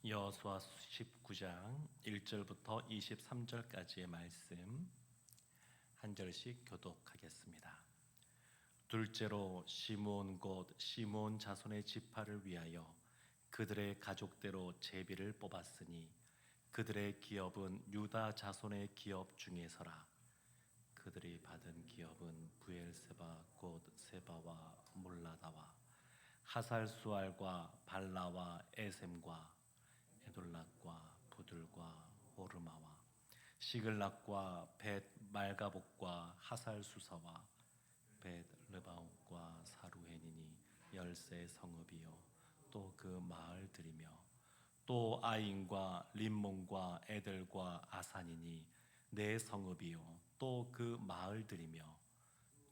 여호수아 19장 1절부터 23절까지의 말씀 한 절씩 교독하겠습니다. 둘째로 시므온 곧 시므온 자손의 지파를 위하여 그들의 가족대로 제비를 뽑았으니 그들의 기업은 유다 자손의 기업 중에서라. 그들이 받은 기업은 부엘세바 곧 세바와 몰라다와 하살수알과 발라와 에셈과 에돌락과 부들과 호르마와 시글락과 벳 말가복과 하살수사와 벳 르바옥과 사루헨이니 13 성읍이요 또 그 마을들이며 또 아인과 림몬과 에델과 아산이니 4 성읍이요 또 그 마을들이며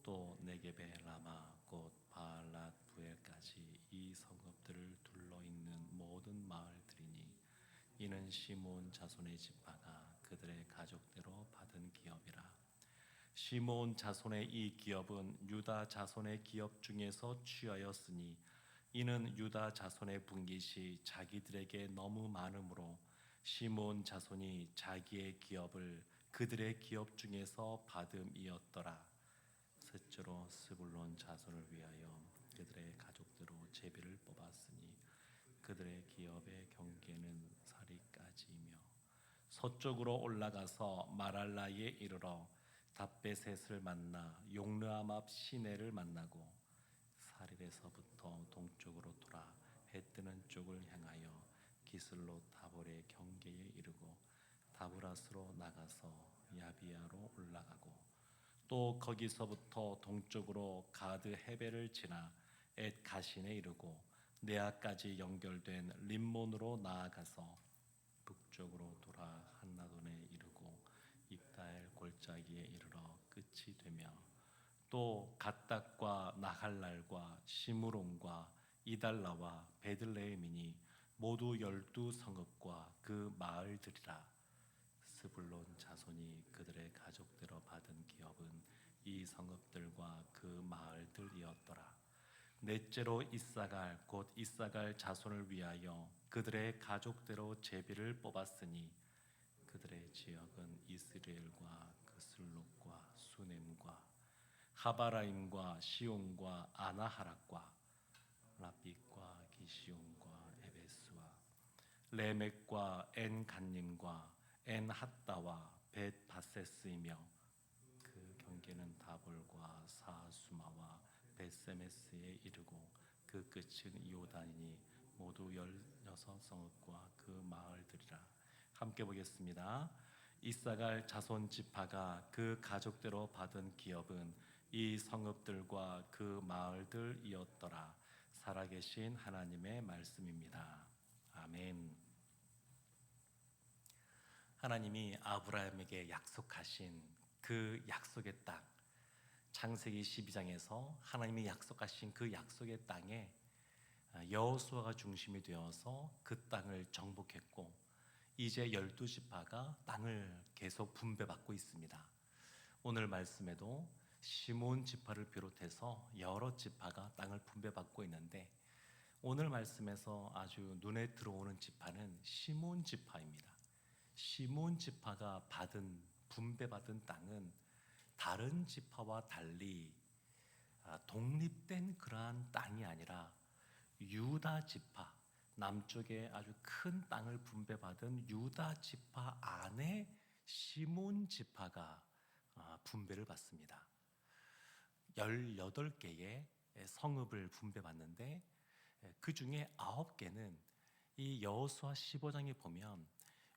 또 네겝의 라마 곧 바알랏 부엘까지 이 성읍들을 둘러 있는 모든 마을들이니 이는 시므온 자손의 지파가 그들의 가족대로 받은 기업이라. 시므온 자손의 이 기업은 유다 자손의 기업 중에서 취하였으니 이는 유다 자손의 분깃이 자기들에게 너무 많으므로 시므온 자손이 자기의 기업을 그들의 기업 중에서 받음이었더라. 셋째로 스불론 자손을 위하여 그들의 가족대로 제비를 뽑았으니 그들의 기업의 경계는 사리까지이며 서쪽으로 올라가서 마랄라에 이르러 답베셋을 만나 용르암 앞 시내를 만나고 사릴에서부터 동쪽으로 돌아 해 뜨는 쪽을 향하여 기슬롯 다볼의 경계에 이르고 다브라스로 나가서 야비아로 올라가고 또 거기서부터 동쪽으로 가드 헤벨을 지나 엣 가신에 이르고 네아까지 연결된 림몬으로 나아가서 북쪽으로 돌아 한나돈에 이르고 입다엘 골짜기에 이르러 끝이 되며 또 갓닥과 나할랄과 시므론과 이달라와 베들레헴이니 모두 12성읍과 그 마을들이라. 스불론 자손이 그들의 가족대로 받은 기업은 이 성읍들과 그 마을들이었더라. 넷째로 이사갈 곧 이사갈 자손을 위하여 그들의 가족대로 제비를 뽑았으니 그들의 지역은 이스라엘과 그슬롯과 수넴과 하바라임과 시온과 아나하락과 라빛과 기시온과 에베스와 레멕과 엔간님과 엔핫다와 벳바세스이며 그 경계는 다볼과 사수마와 벳세메스에 이르고 그 끝은 요단이니 모두 16성읍과 그 마을들이라. 함께 보겠습니다. 이사갈 자손 지파가 그 가족대로 받은 기업은 이 성읍들과 그 마을들이었더라. 살아계신 하나님의 말씀입니다. 아멘. 하나님이 아브라함에게 약속하신 그 약속의 땅, 창세기 12장에서 하나님이 약속하신 그 약속의 땅에 여호수아가 중심이 되어서 그 땅을 정복했고 이제 12지파가 땅을 계속 분배받고 있습니다. 오늘 말씀에도 시므온 지파를 비롯해서 여러 지파가 땅을 분배받고 있는데 오늘 말씀에서 아주 눈에 들어오는 지파는 시므온 지파입니다. 시므온 지파가 분배받은 땅은 다른 지파와 달리 독립된 그러한 땅이 아니라 유다 지파, 남쪽에 아주 큰 땅을 분배받은 유다 지파 안에 시므온 지파가 분배를 받습니다. 18개의 성읍을 분배받는데 그 중에 9개는 이 여호수아 15장에 보면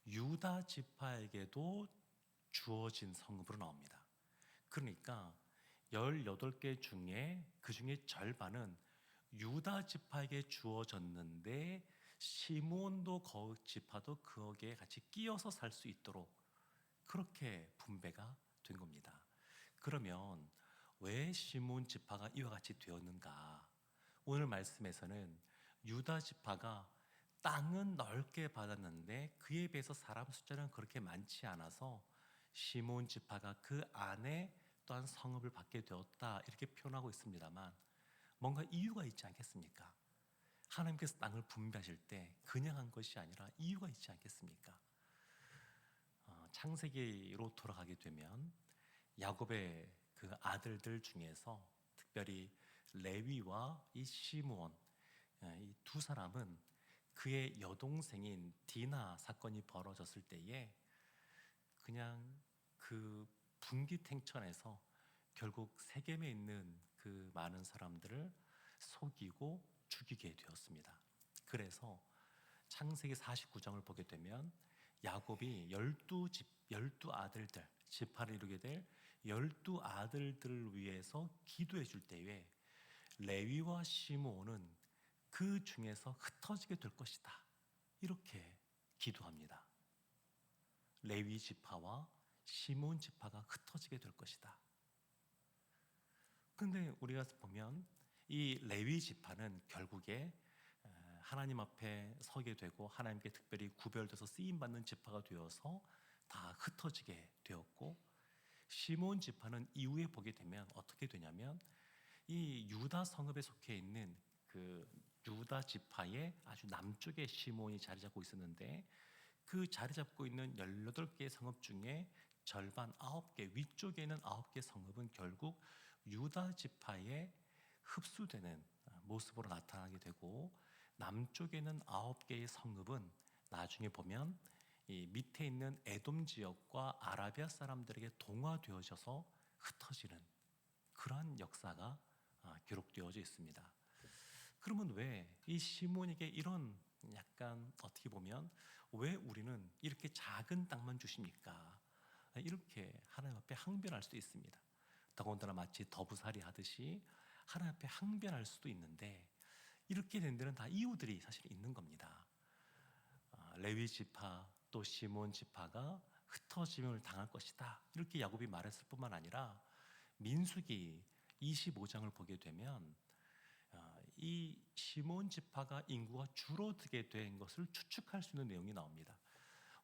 유다 지파에게도 주어진 성읍으로 나옵니다. 그러니까 18개 중에 그 중에 절반은 유다 지파에게 주어졌는데 시므온도 그 지파도 거기에 같이 끼어서 살 수 있도록 그렇게 분배가 된 겁니다. 그러면 왜 시므온 지파가 이와 같이 되었는가? 오늘 말씀에서는 유다 지파가 땅은 넓게 받았는데 그에 비해서 사람 숫자는 그렇게 많지 않아서 시므온 지파가 그 안에 또한 성읍을 받게 되었다 이렇게 표현하고 있습니다만 뭔가 이유가 있지 않겠습니까? 하나님께서 땅을 분배하실 때 그냥 한 것이 아니라 이유가 있지 않겠습니까? 창세기로 돌아가게 되면 야곱의 그 아들들 중에서 특별히 레위와 이 시므온, 이 두 사람은 그의 여동생인 디나 사건이 벌어졌을 때에 그냥 그 분기탱천에서 결국 세겜에 있는 그 많은 사람들을 속이고 죽이게 되었습니다. 그래서 창세기 49장을 보게 되면 야곱이 12 아들들, 지파를 이루게 될 12 아들들을 위해서 기도해 줄 때에 레위와 시므온은 그 중에서 흩어지게 될 것이다. 이렇게 기도합니다. 레위 지파와 시므온 지파가 흩어지게 될 것이다. 근데 우리가 보면 이 레위 지파는 결국에 하나님 앞에 서게 되고 하나님께 특별히 구별돼서 쓰임 받는 지파가 되어서 다 흩어지게 되었고, 시므온 지파는 이후에 보게 되면 어떻게 되냐면 이 유다 성읍에 속해 있는 그 유다 지파의 아주 남쪽에 시므온이 자리 잡고 있었는데, 그 자리 잡고 있는 18개의 성읍 중에 절반 9개, 위쪽에 있는 9개 성읍은 결국 유다 지파에 흡수되는 모습으로 나타나게 되고, 남쪽에는 9개의 성읍은 나중에 보면 이 밑에 있는 에돔 지역과 아라비아 사람들에게 동화되어져서 흩어지는 그러한 역사가 기록되어져 있습니다. 그러면 왜 이 시몬에게 이런 약간 어떻게 보면 왜 우리는 이렇게 작은 땅만 주십니까? 이렇게 하나님 앞에 항변할 수도 있습니다. 더군다나 마치 더부살이 하듯이 하나님 앞에 항변할 수도 있는데, 이렇게 된 데는 다 이유들이 사실 있는 겁니다. 레위 지파 또 시몬 지파가 흩어짐을 당할 것이다, 이렇게 야곱이 말했을 뿐만 아니라 민수기 25장을 보게 되면 이 시몬 지파가 인구가 줄어들게 된 것을 추측할 수 있는 내용이 나옵니다.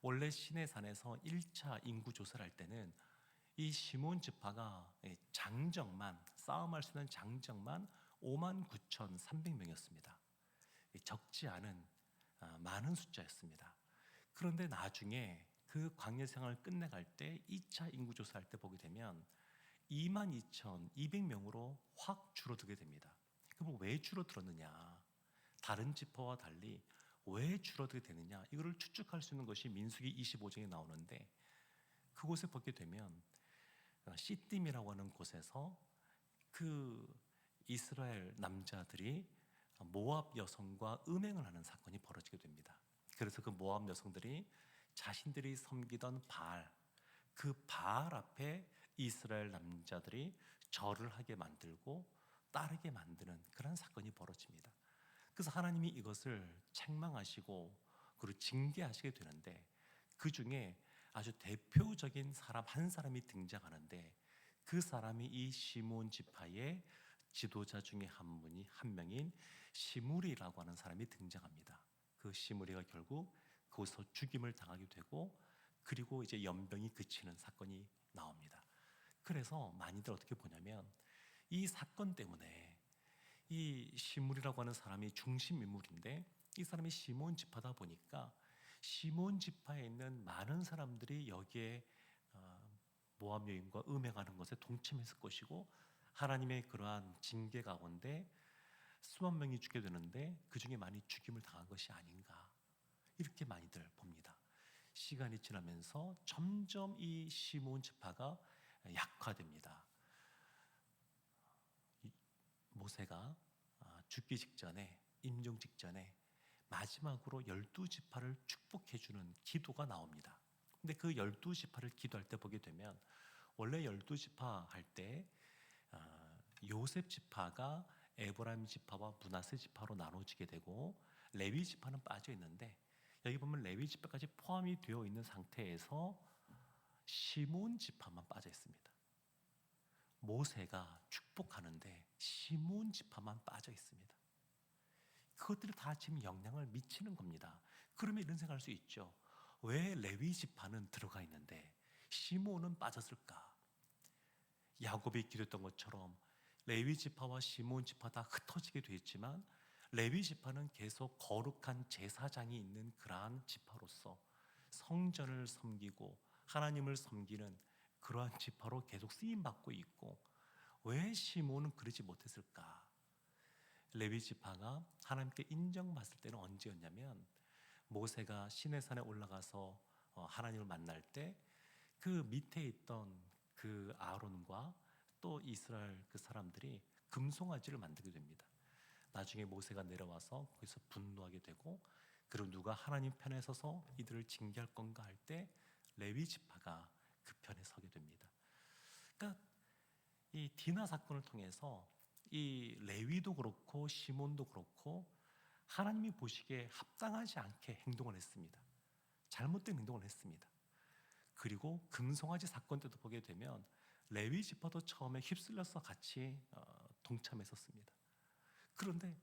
원래 시내산에서 1차 인구 조사를 할 때는 이 시몬 지파가 장정만, 싸움할 수 있는 장정만 59,300명이었습니다. 적지 않은 많은 숫자였습니다. 그런데 나중에 그 광야 생활을 끝내갈 때 2차 인구 조사할 때 보게 되면 22,200명으로 확 줄어들게 됩니다. 그럼 왜 줄어들었느냐? 다른 지파와 달리 왜 줄어들게 되느냐? 이거를 추측할 수 있는 것이 민수기 25장에 나오는데, 그곳에 보게 되면 시딤이라고 하는 곳에서 그 이스라엘 남자들이 모압 여성과 음행을 하는 사건이 벌어지게 됩니다. 그래서 그 모압 여성들이 자신들이 섬기던 바알, 그 바알 앞에 이스라엘 남자들이 절을 하게 만들고 따르게 만드는 그런 사건이 벌어집니다. 그래서 하나님이 이것을 책망하시고 그리고 징계하시게 되는데, 그 중에 아주 대표적인 사람 한 사람이 등장하는데, 그 사람이 이 시몬 지파의 지도자 중에 한 명인 시므리라고 하는 사람이 등장합니다. 그 시므리가 결국 거기서 죽임을 당하게 되고, 그리고 이제 연병이 그치는 사건이 나옵니다. 그래서 많이들 어떻게 보냐면 이 사건 때문에 이 시므리라고 하는 사람이 중심 인물인데, 이 사람이 시몬 지파다 보니까 시몬 지파에 있는 많은 사람들이 여기에 모압 여인과 음행하는 것에 동참했을 것이고, 하나님의 그러한 징계 가운데 수만 명이 죽게 되는데 그 중에 많이 죽임을 당한 것이 아닌가, 이렇게 많이들 봅니다. 시간이 지나면서 점점 이 시몬 지파가 약화됩니다. 모세가 죽기 직전에, 임종 직전에 마지막으로 12지파를 축복해주는 기도가 나옵니다. 근데 그 12지파를 기도할 때 보게 되면 원래 12지파 할 때 요셉 지파가 에브라임 지파와 므낫세 지파로 나눠지게 되고 레위 지파는 빠져 있는데, 여기 보면 레위 지파까지 포함이 되어 있는 상태에서 시몬 지파만 빠져 있습니다. 모세가 축복하는데 시몬 지파만 빠져 있습니다. 그것들이 다 지금 영향을 미치는 겁니다. 그러면 이런 생각할 수 있죠. 왜 레위 지파는 들어가 있는데 시몬은 빠졌을까? 야곱이 기도했던 것처럼 레위 지파와 시몬 지파 다 흩어지게 되었지만 레위 지파는 계속 거룩한 제사장이 있는 그러한 지파로서 성전을 섬기고 하나님을 섬기는 그러한 지파로 계속 쓰임 받고 있고, 왜 시므온은 그러지 못했을까? 레위 지파가 하나님께 인정받을 때는 언제였냐면, 모세가 시내산에 올라가서 하나님을 만날 때 그 밑에 있던 그 아론과 또 이스라엘 그 사람들이 금송아지를 만들게 됩니다. 나중에 모세가 내려와서 거기서 분노하게 되고, 그리고 누가 하나님 편에 서서 이들을 징계할 건가 할 때 레위 지파가 그 편에 서게 됩니다. 그러니까 이 디나 사건을 통해서 이 레위도 그렇고 시몬도 그렇고 하나님이 보시기에 합당하지 않게 행동을 했습니다. 잘못된 행동을 했습니다. 그리고 금송아지 사건 때도 보게 되면 레위 지파도 처음에 휩쓸려서 같이 동참했었습니다. 그런데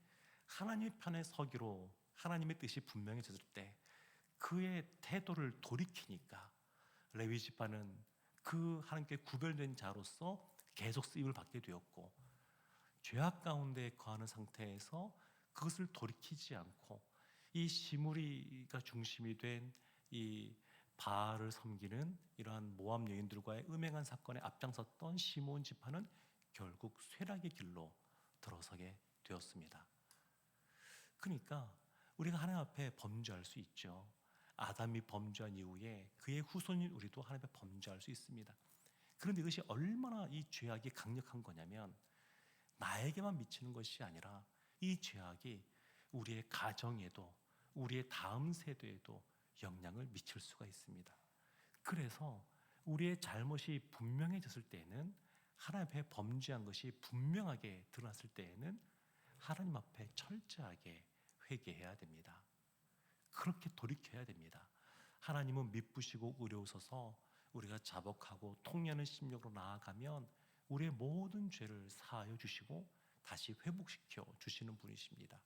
하나님의 편에 서기로 하나님의 뜻이 분명해졌을 때 그의 태도를 돌이키니까 레위 지파는 그 하나님께 구별된 자로서 계속 쓰임을 받게 되었고, 죄악 가운데 거하는 상태에서 그것을 돌이키지 않고 이 시므리가 중심이 된 이 바알을 섬기는 이러한 모압 여인들과의 음행한 사건에 앞장섰던 시므온 지파는 결국 쇠락의 길로 들어서게 되었습니다. 그러니까 우리가 하나님 앞에 범죄할 수 있죠. 아담이 범죄한 이후에 그의 후손인 우리도 하나님 앞에 범죄할 수 있습니다. 그런데 이것이 얼마나 이 죄악이 강력한 거냐면, 나에게만 미치는 것이 아니라 이 죄악이 우리의 가정에도 우리의 다음 세대에도 영향을 미칠 수가 있습니다. 그래서 우리의 잘못이 분명해졌을 때에는, 하나님 앞에 범죄한 것이 분명하게 드러났을 때에는 하나님 앞에 철저하게 회개해야 됩니다. 그렇게 돌이켜야 됩니다. 하나님은 미쁘시고 의로우셔서 우리가 자복하고 통례하는 심령으로 나아가면 우리의 모든 죄를 사하여 주시고 다시 회복시켜 주시는 분이십니다.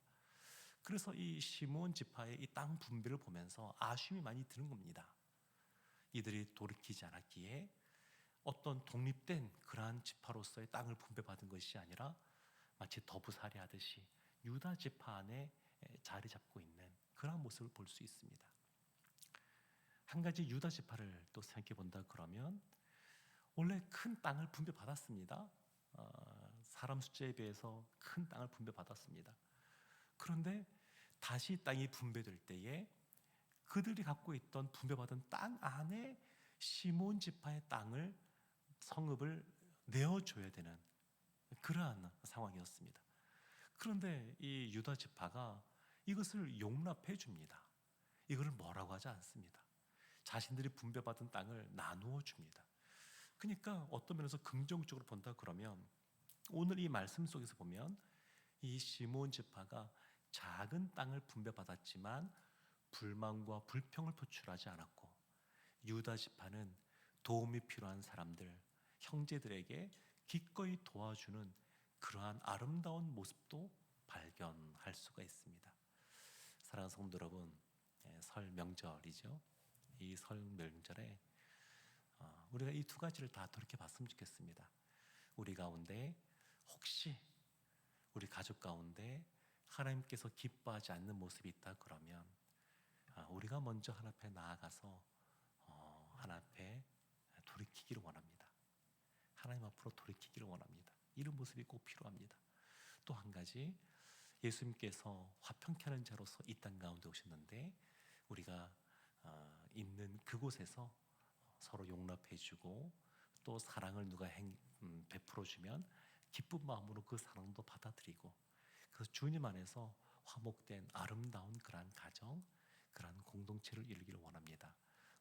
그래서 이 시므온 지파의 이 땅 분배를 보면서 아쉬움이 많이 드는 겁니다. 이들이 돌이키지 않았기에 어떤 독립된 그러한 지파로서의 땅을 분배받은 것이 아니라 마치 더부살이 하듯이 유다 지파 안에 자리 잡고 있는 그런 모습을 볼 수 있습니다. 한 가지 유다 지파를 또 생각해 본다 그러면, 원래 큰 땅을 분배받았습니다. 사람 숫자에 비해서 큰 땅을 분배받았습니다. 그런데 다시 땅이 분배될 때에 그들이 갖고 있던 분배받은 땅 안에 시몬 지파의 땅을, 성읍을 내어줘야 되는 그러한 상황이었습니다. 그런데 이 유다 지파가 이것을 용납해 줍니다. 이걸 뭐라고 하지 않습니다. 자신들이 분배받은 땅을 나누어 줍니다. 그러니까 어떤 면에서 긍정적으로 본다 그러면, 오늘 이 말씀 속에서 보면 이 시므온 지파가 작은 땅을 분배받았지만 불만과 불평을 표출하지 않았고, 유다 지파는 도움이 필요한 사람들, 형제들에게 기꺼이 도와주는 그러한 아름다운 모습도 발견할 수가 있습니다. 사랑하는 성도 여러분, 설 명절이죠. 이 설 명절에 우리가 이 두 가지를 다 돌이켜 봤으면 좋겠습니다. 우리 가운데 혹시 우리 가족 가운데 하나님께서 기뻐하지 않는 모습이 있다 그러면, 우리가 먼저 하나님 앞에 나아가서 하나님 앞에 돌이키기를 원합니다. 하나님 앞으로 돌이키기를 원합니다. 이런 모습이 꼭 필요합니다. 또 한 가지, 예수님께서 화평케 하는 자로서 이 땅 가운데 오셨는데, 우리가 있는 그곳에서 서로 용납해주고 또 사랑을 누가 베풀어주면 기쁜 마음으로 그 사랑도 받아들이고, 그래서 주님 안에서 화목된 아름다운 그러한 가정, 그러한 공동체를 이루기를 원합니다.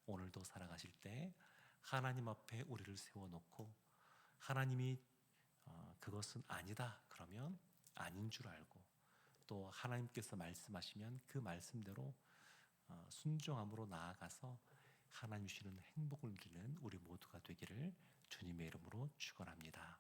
오늘도 살아가실 때 하나님 앞에 우리를 세워놓고, 하나님이 그것은 아니다 그러면 아닌 줄 알고, 또 하나님께서 말씀하시면 그 말씀대로 순종함으로 나아가서 하나님 주시는 행복을 누리는 우리 모두가 되기를 주님의 이름으로 축원합니다.